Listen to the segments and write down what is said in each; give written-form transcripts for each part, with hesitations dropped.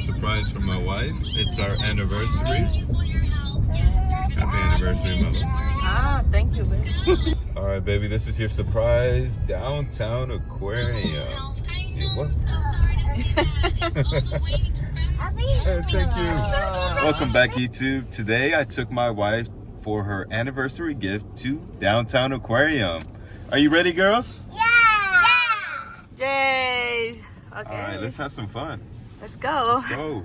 surprise from my wife. It's our anniversary. Happy anniversary, Mama. Ah, thank you, baby. All right, baby, this is your surprise downtown aquarium. Yeah, what? Hey, thank you. Welcome back, YouTube. Today, I took my wife for her anniversary gift to downtown aquarium. Are you ready, girls? Yeah! Yay! Okay. All right, let's have some fun. Let's go. Let's go.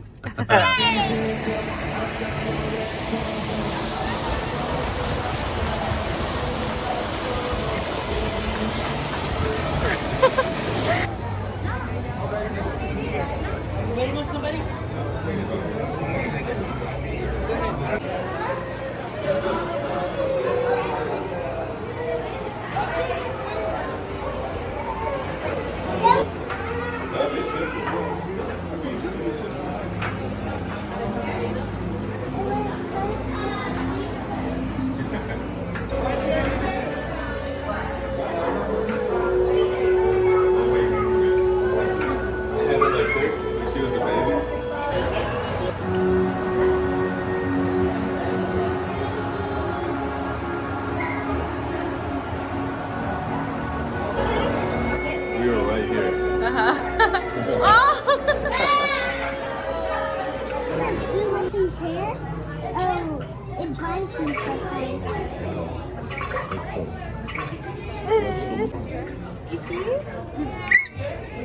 You see it?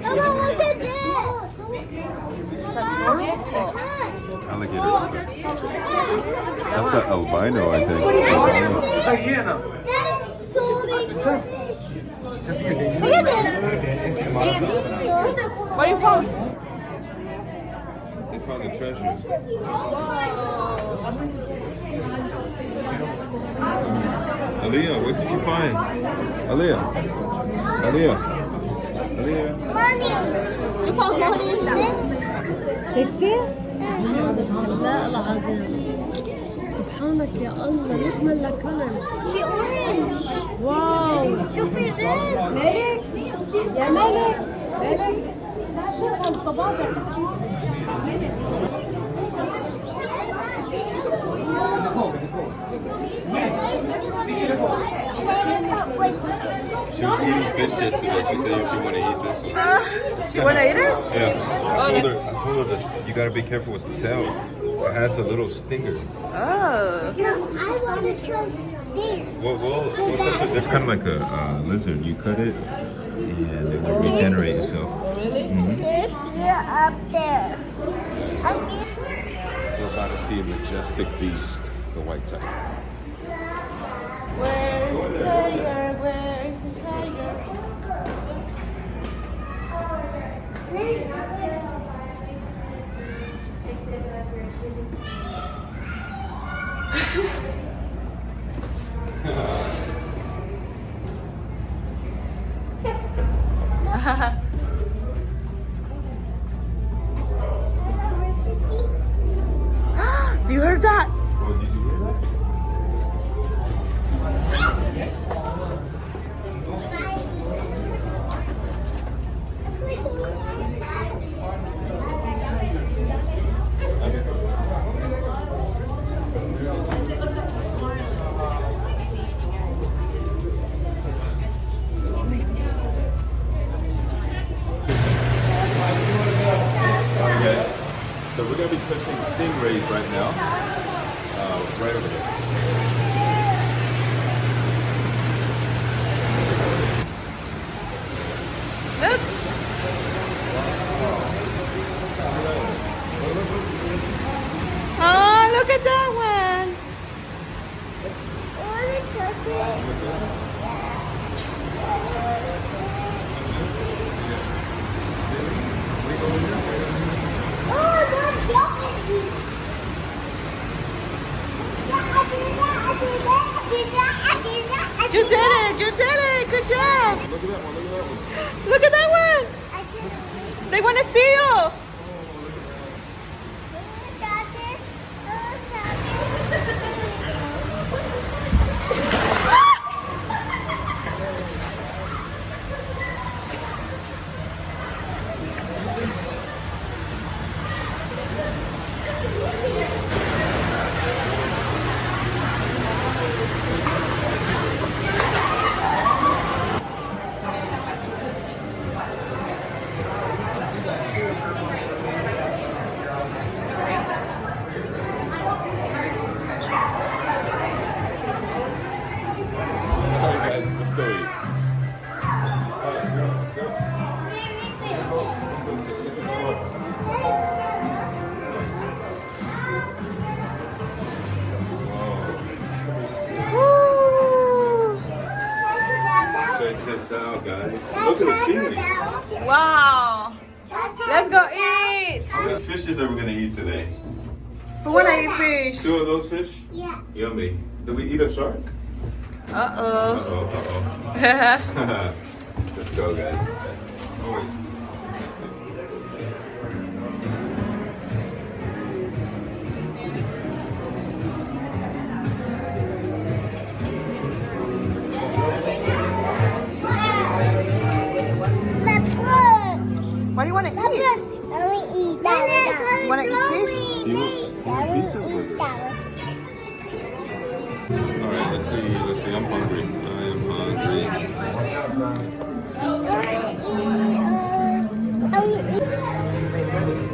Mama, look at this! Is that turtle? Alligator. That's an albino, I think. That is so big. Look at this! What do you found? They found the treasure. Aaliyah, what did you find? Aaliyah. Money! You found money? شفتي؟ سبحان الله العظيم سبحانك يا الله نكمل لكلن في اورنج واو شوفي الريد مالك يا مالك لا شوف الضبابة She was eating fish yesterday. She said she want to eat this one. You want to eat it? Yeah. I told her this. You got to be careful with the tail. It has a little stinger. Oh. I want to try this. Well, it's kind of like a lizard. You cut it, and it will regenerate itself. Really? It's up there. We're about to see a majestic beast, the white tiger. Where is the tiger? Where is the tiger? You heard that? Oh, did you hear that? So we're going to be touching stingrays right now. Right over there. Look. Oh, look at that one. I want to touch it. Oh, don't jump it! You did it. You did it. Good job. Look at that one, look at that one. Look at that one. They want to see you. you. Check this out, guys. Look at the ceiling. Wow. Let's go eat. How many fishes are we gonna eat today? Who wanna eat fish? 2 of those fish? Yeah. Yummy. Did we eat a shark? Uh-oh. Uh-oh. Let's go, guys. Oh, wait. What do you wanna eat? I want to eat that. You wanna eat fish? You want pizza? Alright, let's see. I'm hungry. I am hungry.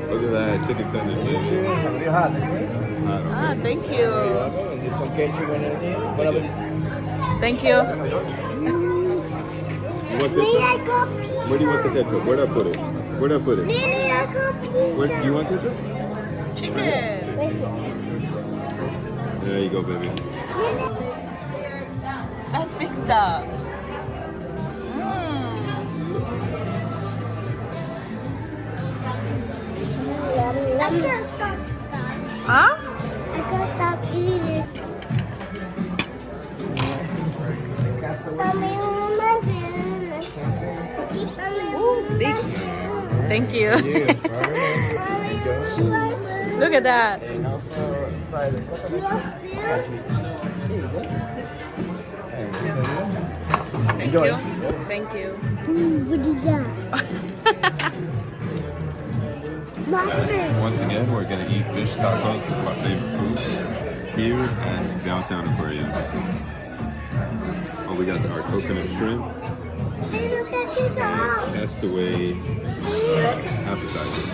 Look at that chicken tender, baby. It's hot. Ah, thank you. Thank you. You want ketchup? Where do you want the ketchup? Where'd I put it? Where'd I put it? Where, do you want ketchup? Chicken. There you go, baby. That's pizza. Huh? I can't stop eating it. Thank you. Look at that. Enjoy. Thank you. What is that? Once again, we're gonna eat fish tacos. It's my favorite food here at Downtown Aquarium. Oh, we got our coconut shrimp, castaway, appetizer.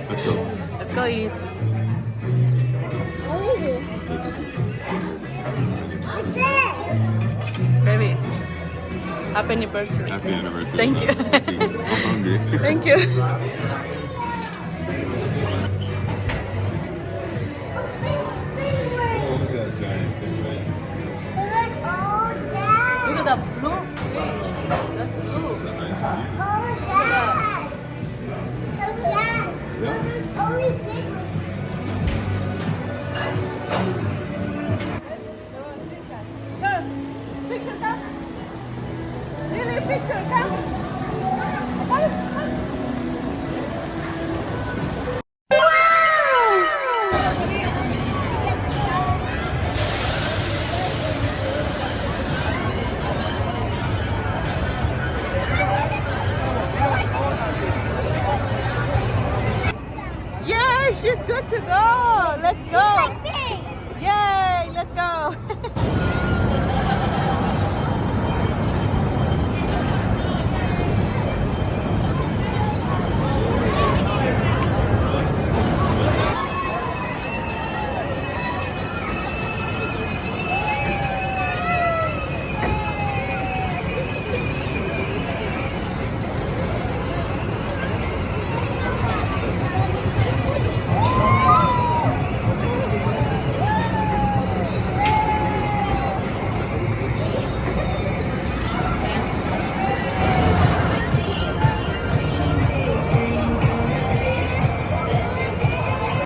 Let's go. Let's go eat. Baby, happy anniversary. Happy anniversary. Thank you. See, I'm hungry. Thank you. Look at that giant stingray. Look at that blue fish. That's blue. That's a nice view. Yeah. Really, picture, come. Yay, she's good to go. Let's go. Yay, let's go.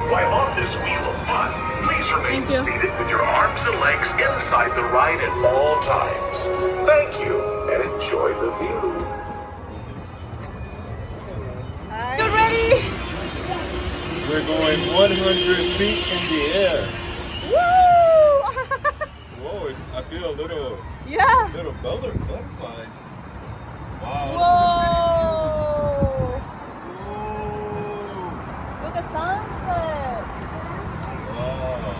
While on this wheel of fun, please remain Thank you. seated with your arms and legs inside the ride at all times. Thank you, and enjoy the view. You ready? We're going 100 feet in the air. Woo! Whoa, I feel a little Yeah. butterflies. Wow, Whoa! look at the city. Look at sunset. Wow.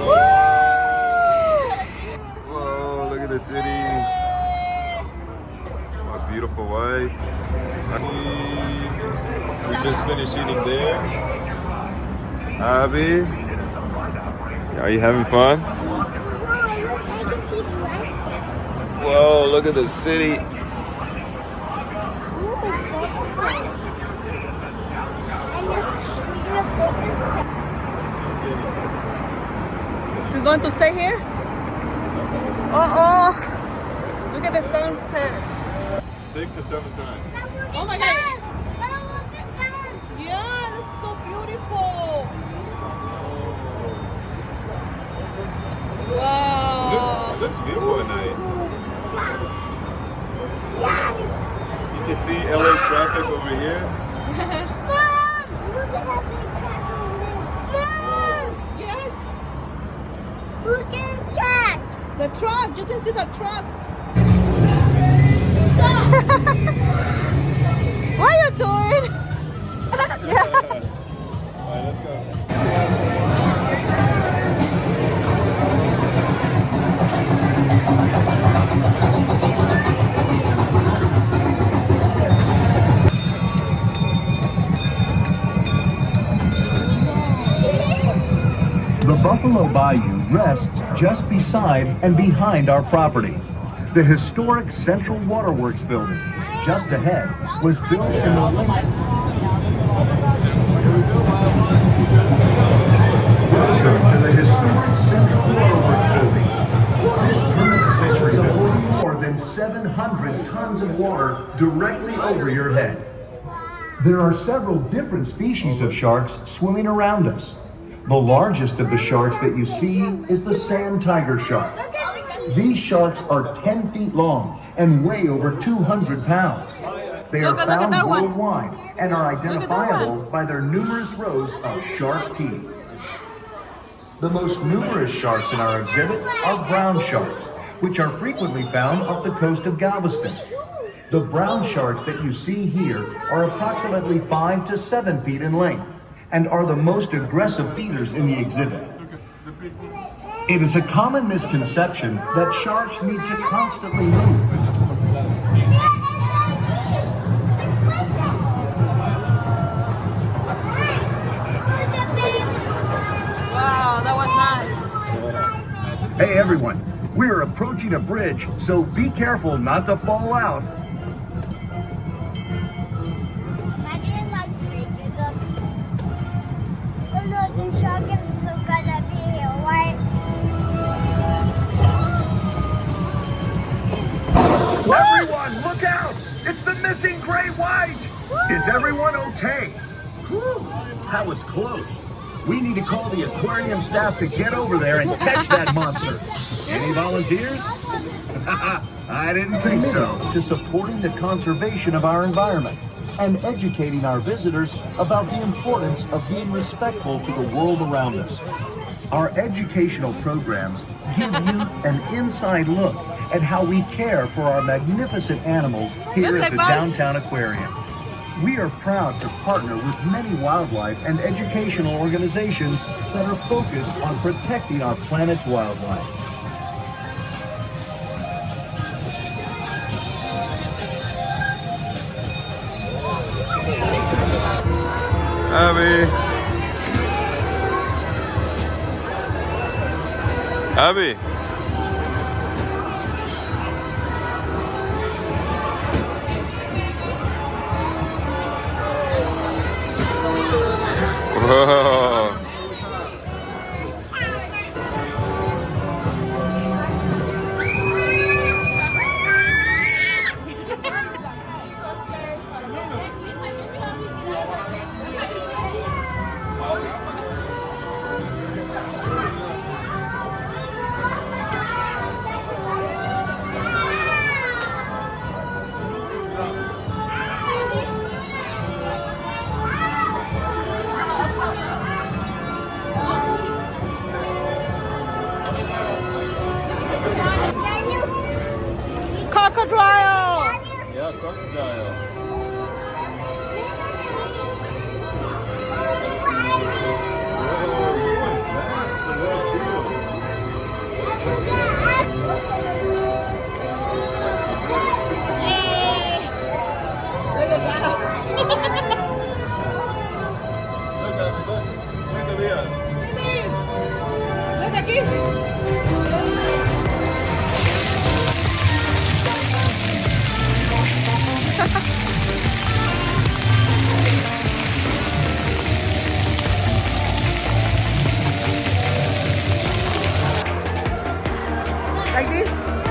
Woo! Whoa, look at the city. My beautiful wife. We just finished eating there. Abby, are you having fun? look at the city. You're going to stay here? Oh, look at the sunset. 6 or 7 times. Oh my God. Yeah, it looks so beautiful. Wow. It looks beautiful at night. You can see LA traffic over here. Yes. Look at the track. The truck. You can see the trucks. What are you doing? Yeah. All right, let's go. The Buffalo Bayou rests just beside and behind our property. The historic Central Waterworks building, just ahead, was built in the late... Welcome to the historic Central Waterworks building. This turn-of-the-century building more than 700 tons of water directly over your head. There are several different species of sharks swimming around us. The largest of the sharks that you see is the sand tiger shark. These sharks are 10 feet long and weigh over 200 pounds. They are found worldwide and are identifiable by their numerous rows of sharp teeth. The most numerous sharks in our exhibit are brown sharks, which are frequently found off the coast of Galveston. The brown sharks that you see here are approximately 5 to 7 feet in length and are the most aggressive feeders in the exhibit. It is a common misconception that sharks need to constantly move. Wow, that was nice. Hey everyone, we're approaching a bridge, so be careful not to fall out. Imagine like racism. Oh no, the shark is still gonna be here, right? Everyone, look out! It's the missing gray white! Is everyone okay? Whew, that was close. We need to call the aquarium staff to get over there and catch that monster. Any volunteers? I didn't think so. To supporting the conservation of our environment and educating our visitors about the importance of being respectful to the world around us. Our educational programs give youth an inside look at how we care for our magnificent animals here at the Downtown Aquarium. We are proud to partner with many wildlife and educational organizations that are focused on protecting our planet's wildlife. Abby. Whoa. Crocodile. Yeah, crocodile. Look at that. Look at Like this?